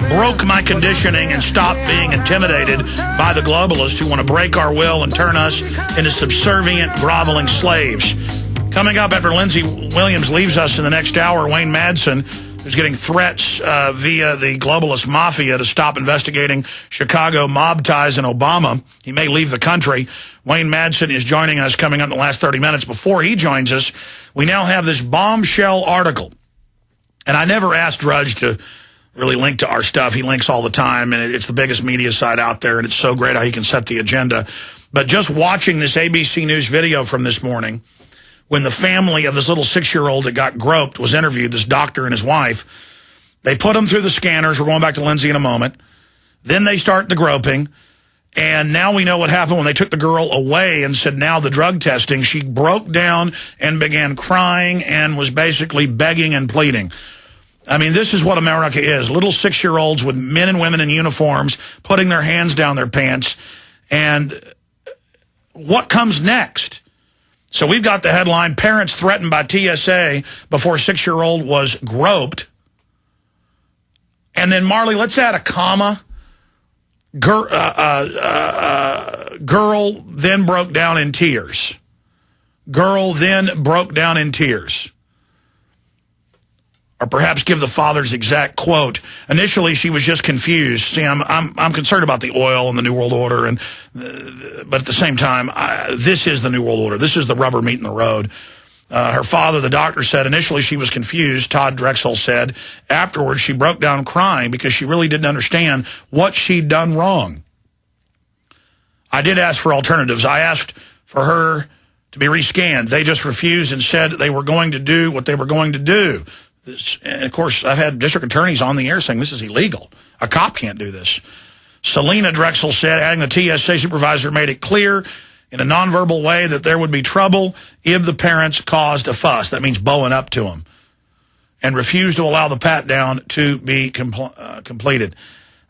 broke my conditioning and stopped being intimidated by the globalists who want to break our will and turn us into subservient, groveling slaves. Coming up after Lindsey Williams leaves us in the next hour, Wayne Madsen, who's getting threats via the globalist mafia to stop investigating Chicago mob ties in Obama. He may leave the country. Wayne Madsen is joining us coming up in the last 30 minutes. Before he joins us, we now have this bombshell article. And I never asked Drudge to really link to our stuff. He links all the time, and it's the biggest media site out there, and it's so great how he can set the agenda. But just watching this ABC News video from this morning, when the family of this little 6-year-old that got groped was interviewed, this doctor and his wife, they put him through the scanners. We're going back to Lindsey in a moment. Then they start the groping. And now we know what happened when they took the girl away and said now the drug testing. She broke down and began crying and was basically begging and pleading. I mean, this is what America is. Little 6-year-olds with men and women in uniforms putting their hands down their pants. And what comes next? So we've got the headline, parents threatened by TSA before 6-year-old was groped. And then, Marley, let's add a comma. Girl then broke down in tears. Girl then broke down in tears. Or perhaps give the father's exact quote. Initially, she was just confused. See, I'm concerned about the oil and the New World Order, but at the same time, this is the New World Order. This is the rubber meeting the road. Her father, the doctor, said initially she was confused. Todd Drexel said afterwards she broke down crying because she really didn't understand what she'd done wrong. I did ask for alternatives. I asked for her to be rescanned. They just refused and said they were going to do what they were going to do. And of course, I've had district attorneys on the air saying this is illegal. A cop can't do this. Selena Drexel said, adding the TSA supervisor made it clear in a nonverbal way that there would be trouble if the parents caused a fuss. That means bowing up to him. And refused to allow the pat-down to be completed.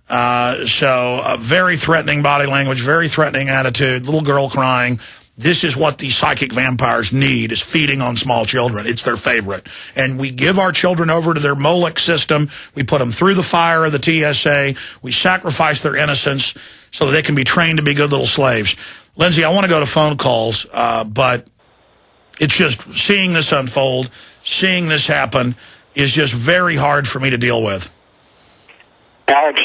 So very threatening body language, very threatening attitude, little girl crying. This is what these psychic vampires need, is feeding on small children. It's their favorite. And we give our children over to their Molech system. We put them through the fire of the TSA. We sacrifice their innocence so that they can be trained to be good little slaves. Lindsey, I want to go to phone calls, but it's just seeing this unfold, seeing this happen is just very hard for me to deal with. Alex,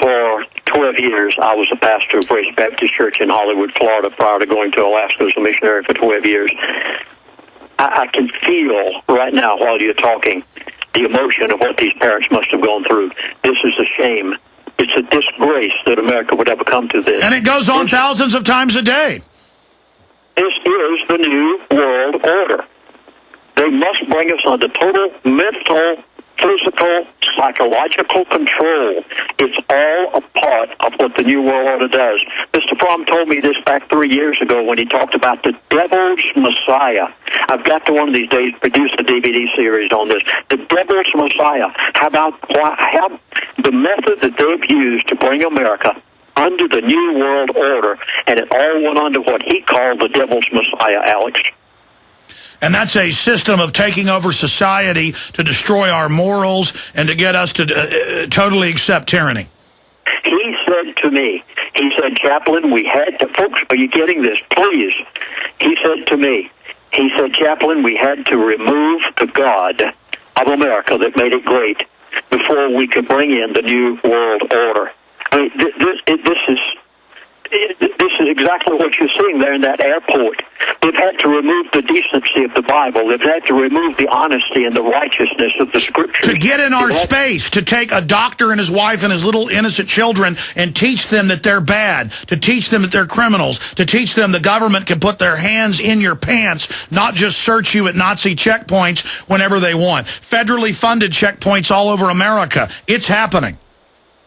for 12 years, I was a pastor of Grace Baptist Church in Hollywood, Florida, prior to going to Alaska as a missionary for 12 years. I can feel right now while you're talking the emotion of what these parents must have gone through. This is a shame. It's a disgrace that America would ever come to this. And it goes on thousands of times a day. This is the New World Order. They must bring us under total mental, physical, psychological control. It's all a part of what the New World Order does. Mr. Fromm told me this back 3 years ago when he talked about the Devil's Messiah. I've got to one of these days produce a DVD series on this. The Devil's Messiah. How about the method that they've used to bring America under the New World Order, and it all went under what he called the Devil's Messiah, Alex. And that's a system of taking over society to destroy our morals and to get us to totally accept tyranny. He said to me, Chaplain, we had to, folks, are you getting this? Please. He said to me, Chaplain, we had to remove the God of America that made it great before we could bring in the New World Order. I mean, this is exactly what you're seeing there in that airport. They've had to remove the decency of the Bible. They've had to remove the honesty and the righteousness of the Scriptures. To get in our space, to take a doctor and his wife and his little innocent children and teach them that they're bad, to teach them that they're criminals, to teach them the government can put their hands in your pants, not just search you at Nazi checkpoints whenever they want. Federally funded checkpoints all over America. It's happening.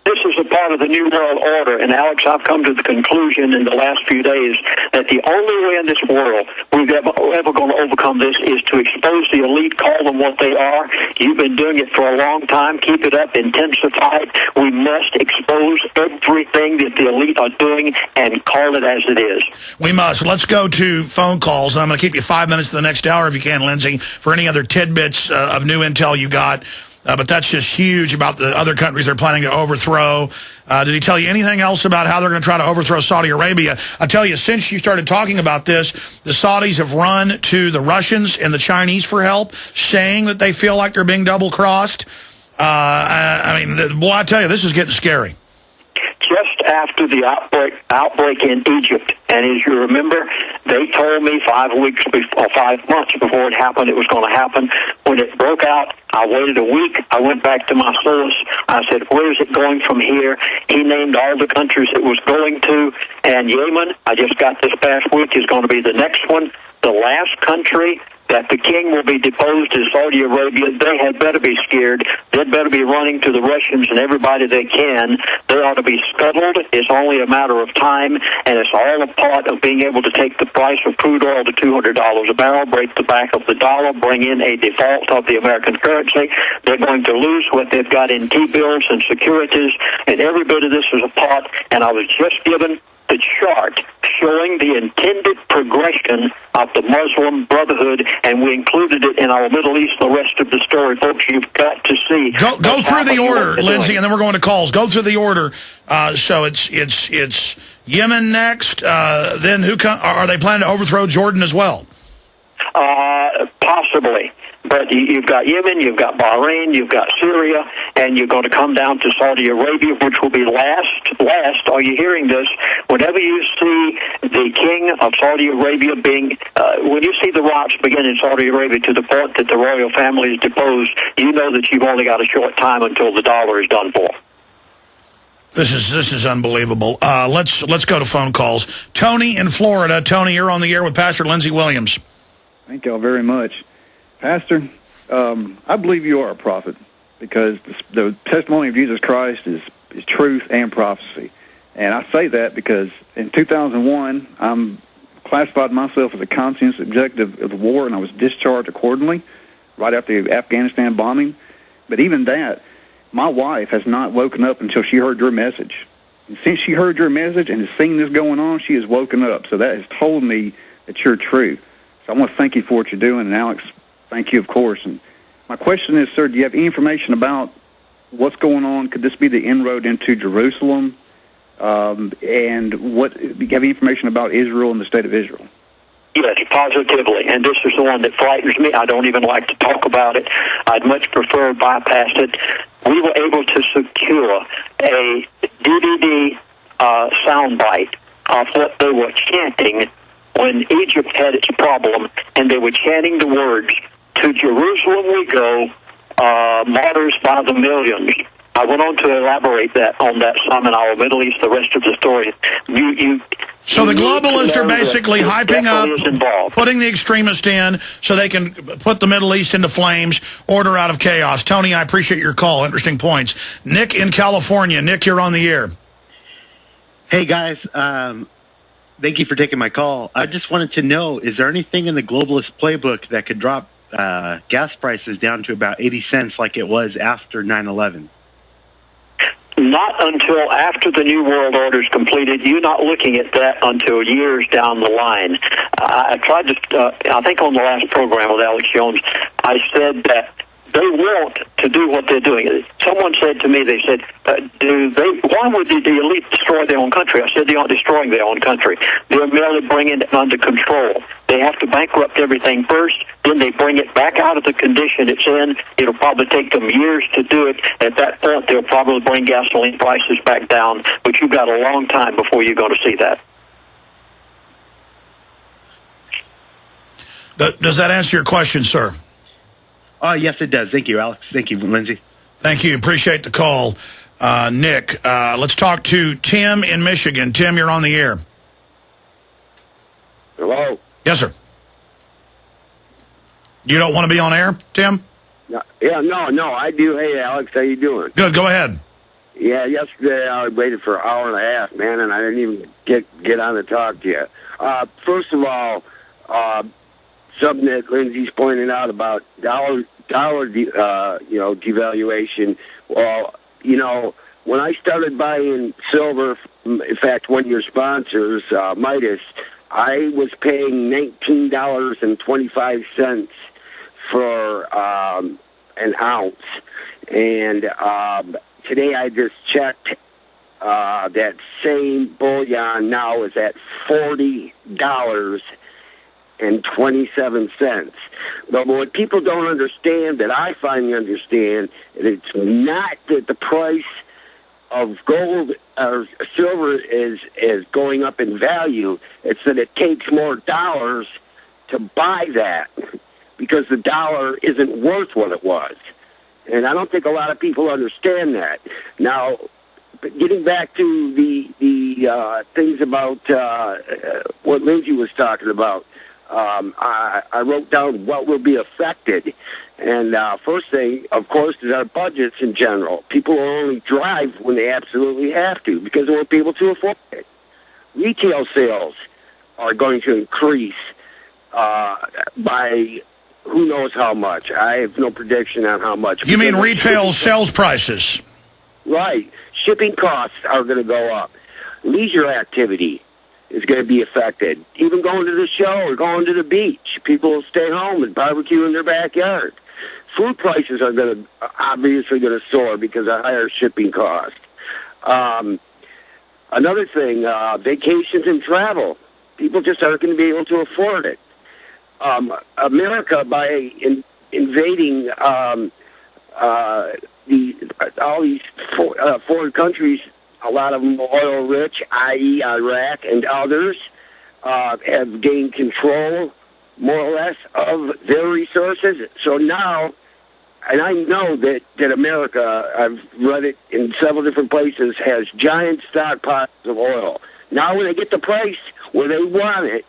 This is a part of the New World Order, and Alex, I've come to the conclusion in the last few days that the only way in this world we're ever going to overcome this is to expose the elite, call them what they are. You've been doing it for a long time. Keep it up, intensify it. We must expose everything that the elite are doing and call it as it is. We must. Let's go to phone calls. I'm going to keep you 5 minutes to the next hour if you can, Lindsey, for any other tidbits of new intel you got. but that's just huge about the other countries they're planning to overthrow. Did he tell you anything else about how they're going to try to overthrow Saudi Arabia? I tell you, since you started talking about this, the Saudis have run to the Russians and the Chinese for help, saying that they feel like they're being double-crossed. I mean, boy, I tell you, this is getting scary. Just after the outbreak in Egypt, and as you remember, they told me 5 months before it happened it was going to happen. When it broke out, I waited a week. I went back to my source. I said, where is it going from here? He named all the countries it was going to, and Yemen, I just got this past week, is going to be the next one. The last country that the king will be deposed is Saudi Arabia. They had better be scared. They'd better be running to the Russians and everybody they can. They ought to be scuttled. It's only a matter of time, and it's all a part of being able to take the price of crude oil to $200 a barrel, break the back of the dollar, bring in a default of the American currency. They're going to lose what they've got in T-bills and securities, and every bit of this is a part, and I was just given the chart showing the intended progression of the Muslim Brotherhood, and we included it in our Middle East, the rest of the story. Folks, you've got to see. Go through the order, Lindsey, and then we're going to calls. Go through the order. So it's Yemen next. Then are they planning to overthrow Jordan as well? Possibly. But you've got Yemen, you've got Bahrain, you've got Syria, and you're going to come down to Saudi Arabia, which will be last. Are you hearing this? Whenever you see the king of Saudi Arabia being, when you see the riots begin in Saudi Arabia to the point that the royal family is deposed, you know that you've only got a short time until the dollar is done for. This is unbelievable. Let's go to phone calls. Tony in Florida. Tony, you're on the air with Pastor Lindsey Williams. Thank y'all very much. Pastor, I believe you are a prophet because the testimony of Jesus Christ is truth and prophecy. And I say that because in 2001, I classified myself as a conscientious objective of the war, and I was discharged accordingly right after the Afghanistan bombing. But even that, my wife has not woken up until she heard your message. And since she heard your message and has seen this going on, she has woken up. So that has told me that you're true. So I want to thank you for what you're doing, and Alex, thank you, of course. And my question is, sir, do you have any information about what's going on? Could this be the inroad into Jerusalem? And do you have any information about Israel and the state of Israel? Yes, positively. And this is the one that frightens me. I don't even like to talk about it. I'd much prefer bypass it. We were able to secure a DVD soundbite of what they were chanting when Egypt had its problem, and they were chanting the words, "To Jerusalem we go, martyrs by the millions." I went on to elaborate on that some in our Middle East, the rest of the story. So the globalists are basically hyping up, putting the extremists in so they can put the Middle East into flames, order out of chaos. Tony, I appreciate your call. Interesting points. Nick in California. Nick, you're on the air. Hey, guys. Thank you for taking my call. I just wanted to know, is there anything in the globalist playbook that could drop gas prices down to about 80 cents like it was after 9/11? Not until after the New World Order is completed. You're not looking at that until years down the line. I tried to, I think on the last program with Alex Jones, I said that they want to do what they're doing. Someone said to me, they said, why would the elite destroy their own country? I said, they aren't destroying their own country. They're merely bringing it under control. They have to bankrupt everything first, then they bring it back out of the condition it's in. It'll probably take them years to do it. At that point, they'll probably bring gasoline prices back down, but you've got a long time before you're going to see that. Does that answer your question, sir? Yes, it does. Thank you, Alex. Thank you, Lindsey. Thank you. Appreciate the call. Nick, let's talk to Tim in Michigan. Tim, you're on the air. Hello? Yes, sir. You don't want to be on air, Tim? No, I do. Hey, Alex, how you doing? Good, go ahead. Yeah, yesterday I waited for an hour and a half, man, and I didn't even get on to talk to you. First of all, something that Lindsey's pointing out about dollar devaluation. Well, when I started buying silver, in fact, one of your sponsors, Midas, I was paying $19.25 for an ounce. And today I just checked. That same bullion now is at $40.27. But what people don't understand, that I finally understand, it's not that the price of gold or silver is going up in value. It's that it takes more dollars to buy that because the dollar isn't worth what it was. And I don't think a lot of people understand that. Now, getting back to the things about what Lindsey was talking about, I wrote down what will be affected. And first thing, of course, is our budgets in general. People will only drive when they absolutely have to because they won't be able to afford it. Retail sales are going to increase by who knows how much. I have no prediction on how much. You mean retail sales prices? Right. Shipping costs are going to go up. Leisure activity is going to be affected. Even going to the show or going to the beach, people will stay home and barbecue in their backyard. Food prices are obviously going to soar because of higher shipping costs. Another thing, vacations and travel. People just aren't going to be able to afford it. America, by invading all these foreign countries, a lot of them oil-rich, i.e. Iraq and others, have gained control, more or less, of their resources. So now, and I know that America, I've read it in several different places, has giant stockpiles of oil. Now when they get the price where they want it,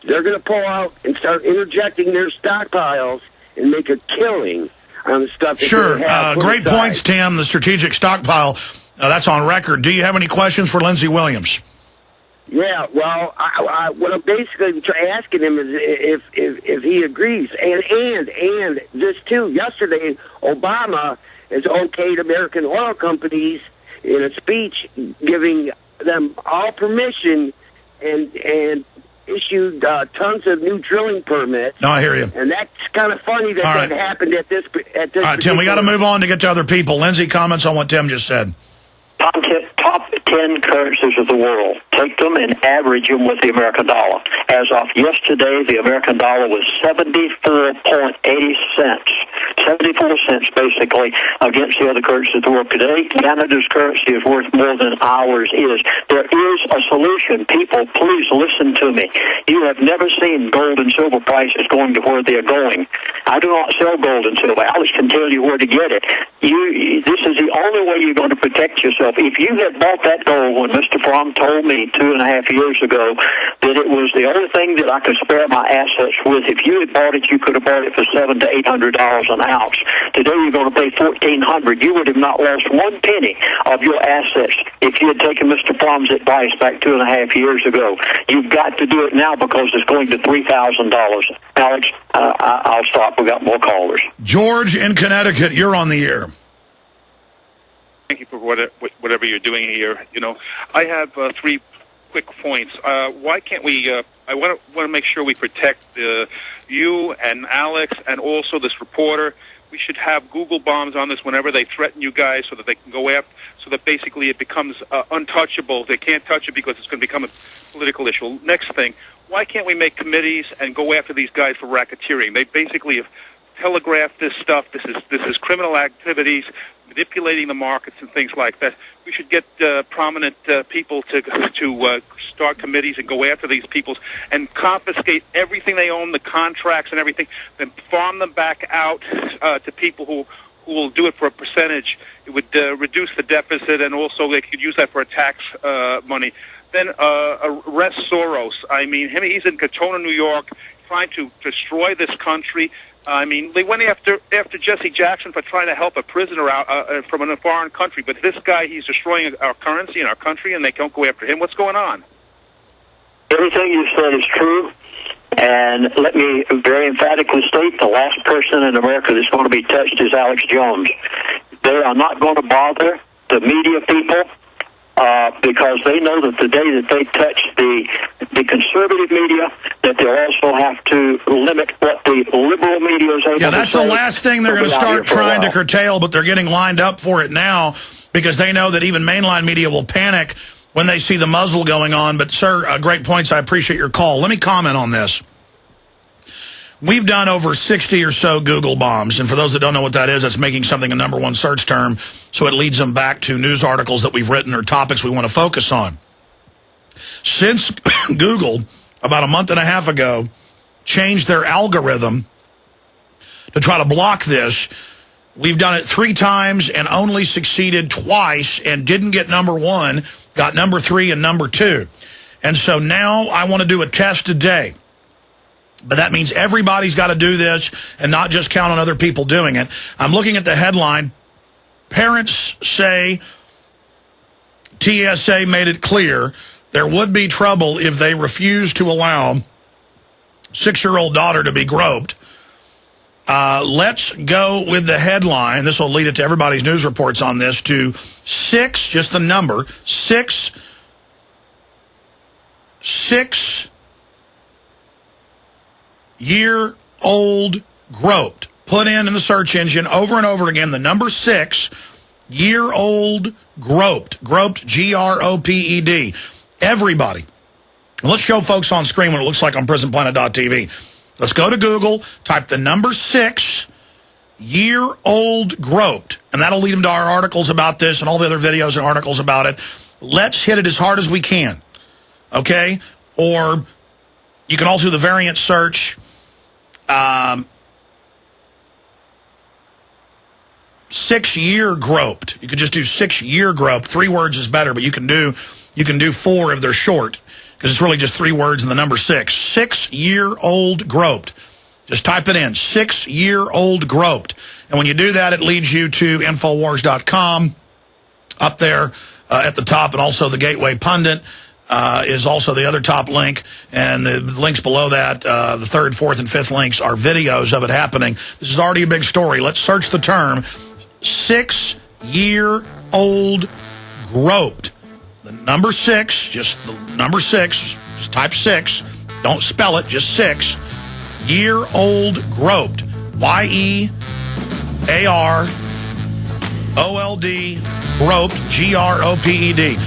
they're going to pull out and start interjecting their stockpiles and make a killing on the stuff that sure. They have Great aside. points, Tim. The strategic stockpile, that's on record. Do you have any questions for Lindsey Williams? Yeah, well, what I'm basically asking him is if he agrees. And this, too. Yesterday, Obama has okayed American oil companies in a speech giving them all permission and issued tons of new drilling permits. No, I hear you. And that's kind of funny that happened at this. All right, Tim, we got to move on to get to other people. Lindsey, comments on what Tim just said. Top 10 currencies of the world. Take them and average them with the American dollar. As of yesterday, the American dollar was 74.80 cents. 74 cents, basically, against the other currencies of the world. Today, Canada's currency is worth more than ours is. There is a solution. People, please listen to me. You have never seen gold and silver prices going to where they're going. I do not sell gold and silver. Alex can tell you where to get it. This is the only way you're going to protect yourself. If you had bought that gold when Mr. Fromm told me 2.5 years ago that it was the only thing that I could spare my assets with, if you had bought it, you could have bought it for $700 to $800 an ounce. Today you're going to pay $1,400. You would have not lost one penny of your assets if you had taken Mr. Fromm's advice back 2.5 years ago. You've got to do it now because it's going to $3,000. Alex, I'll stop. We got more callers. George in Connecticut, you're on the air. Thank you for whatever you're doing here. You know, I have 3 quick points. Why can't we? I want to make sure we protect you and Alex and also this reporter. We should have Google bombs on this whenever they threaten you guys, so that they can go after. So that basically it becomes untouchable. They can't touch it because it's going to become a political issue. Next thing, why can't we make committees and go after these guys for racketeering? They basically have telegraphed this stuff. This is criminal activities, manipulating the markets and things like that. We should get prominent people to start committees and go after these people and confiscate everything they own, the contracts and everything, then farm them back out to people who will do it for a percentage. It would reduce the deficit, and also they could use that for a tax money. Then arrest Soros. I mean, he's in Katona, New York, trying to destroy this country. I mean, they went after Jesse Jackson for trying to help a prisoner out from a foreign country. But this guy, he's destroying our currency and our country, and they don't go after him. What's going on? Everything you said is true. And let me very emphatically state the last person in America that's going to be touched is Alex Jones. They are not going to bother the media people. because they know that the day that they touch the conservative media, that they'll also have to limit what the liberal media is able to say. Yeah, that's the last thing they're going to start trying to curtail, but they're getting lined up for it now because they know that even mainline media will panic when they see the muzzle going on. But, sir, great points. I appreciate your call. Let me comment on this. We've done over 60 or so Google bombs, and for those that don't know what that is, that's making something a #1 search term, so it leads them back to news articles that we've written or topics we want to focus on. Since Google, about a month and a half ago, changed their algorithm to try to block this, we've done it 3 times and only succeeded twice and didn't get #1, got #3 and #2. And so now I want to do a test today. But that means everybody's got to do this and not just count on other people doing it. I'm looking at the headline. Parents say TSA made it clear there would be trouble if they refused to allow 6-year-old daughter to be groped. Let's go with the headline. This will lead it to everybody's news reports on this, to 6, just the number, 6-year-old groped. Put in the search engine over and over again the number 6-year-old groped. Groped, G-R-O-P-E-D. Everybody. And let's show folks on screen what it looks like on prisonplanet.tv. Let's go to Google, type the number 6-year-old groped, and that'll lead them to our articles about this and all the other videos and articles about it. Let's hit it as hard as we can, okay? Or you can also do the variant search, 6-year groped. You could just do 6-year groped. 3 words is better, but you can do 4 if they're short, because it's really just 3 words and the number 6. 6-year-old groped. Just type it in, 6-year-old groped. And when you do that, it leads you to Infowars.com up there at the top, and also the Gateway Pundit is also the other top link. And the links below that, the 3rd, 4th, and 5th links are videos of it happening. This is already a big story. Let's search the term 6-year-old groped. The number 6, just the number 6, just type 6. Don't spell it, just 6-year-old groped. Y-E-A-R-O-L-D, groped, G-R-O-P-E-D.